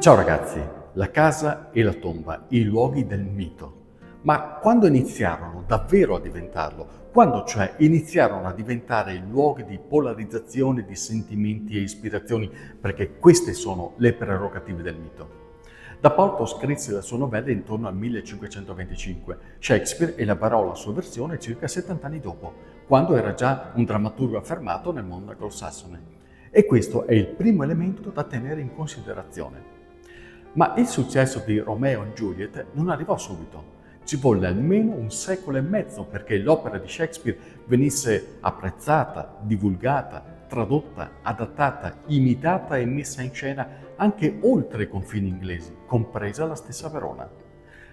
Ciao ragazzi, la casa e la tomba, i luoghi del mito. Ma quando iniziarono davvero a diventarlo? Quando cioè iniziarono a diventare luoghi di polarizzazione di sentimenti e ispirazioni? Perché queste sono le prerogative del mito. Da Porto scrisse la sua novella intorno al 1525. Shakespeare elaborò la sua versione circa 70 anni dopo, quando era già un drammaturgo affermato nel mondo anglosassone. E questo è il primo elemento da tenere in considerazione. Ma il successo di Romeo e Juliet non arrivò subito. Ci volle almeno un secolo e mezzo perché l'opera di Shakespeare venisse apprezzata, divulgata, tradotta, adattata, imitata e messa in scena anche oltre i confini inglesi, compresa la stessa Verona.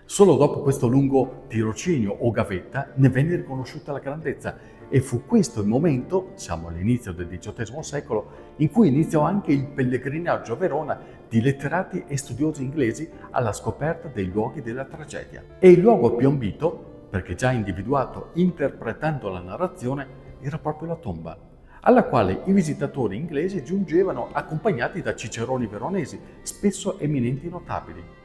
Solo dopo questo lungo tirocinio o gavetta ne venne riconosciuta la grandezza e fu questo il momento, siamo all'inizio del XVIII secolo, in cui iniziò anche il pellegrinaggio a Verona di letterati e studiosi inglesi alla scoperta dei luoghi della tragedia. E il luogo più ambito, perché già individuato interpretando la narrazione, era proprio la tomba, alla quale i visitatori inglesi giungevano accompagnati da ciceroni veronesi, spesso eminenti notabili.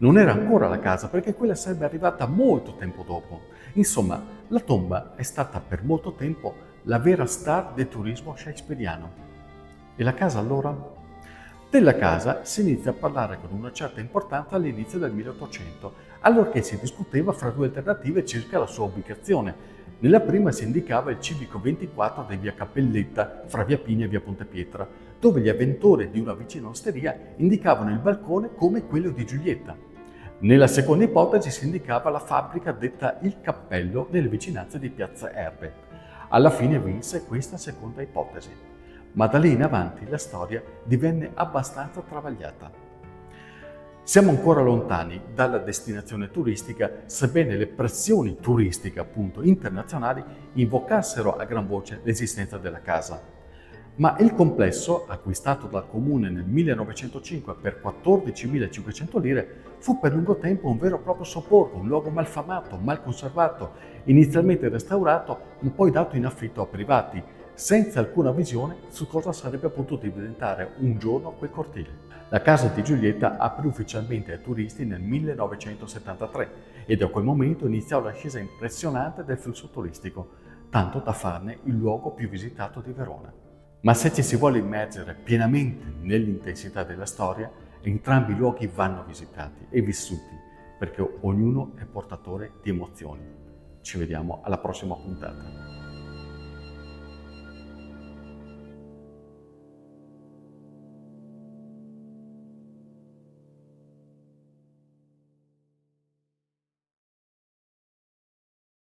Non era ancora la casa perché quella sarebbe arrivata molto tempo dopo. Insomma, la tomba è stata per molto tempo la vera star del turismo shakespeariano. E la casa allora? Della casa si inizia a parlare con una certa importanza all'inizio del 1800, allorché si discuteva fra due alternative circa la sua ubicazione. Nella prima si indicava il civico 24 di via Cappelletta, fra via Pini e via Pontepietra, dove gli avventori di una vicina osteria indicavano il balcone come quello di Giulietta. Nella seconda ipotesi si indicava la fabbrica detta Il Cappello nelle vicinanze di Piazza Erbe. Alla fine vinse questa seconda ipotesi, ma da lì in avanti la storia divenne abbastanza travagliata. Siamo ancora lontani dalla destinazione turistica, sebbene le pressioni turistiche, appunto, internazionali invocassero a gran voce l'esistenza della casa. Ma il complesso, acquistato dal comune nel 1905 per 14.500 lire, fu per lungo tempo un vero e proprio sobborgo, un luogo malfamato, mal conservato, inizialmente restaurato, ma poi dato in affitto a privati, senza alcuna visione su cosa sarebbe potuto diventare un giorno quel cortile. La casa di Giulietta aprì ufficialmente ai turisti nel 1973 e da quel momento iniziò l'ascesa impressionante del flusso turistico, tanto da farne il luogo più visitato di Verona. Ma se ci si vuole immergere pienamente nell'intensità della storia, entrambi i luoghi vanno visitati e vissuti, perché ognuno è portatore di emozioni. Ci vediamo alla prossima puntata.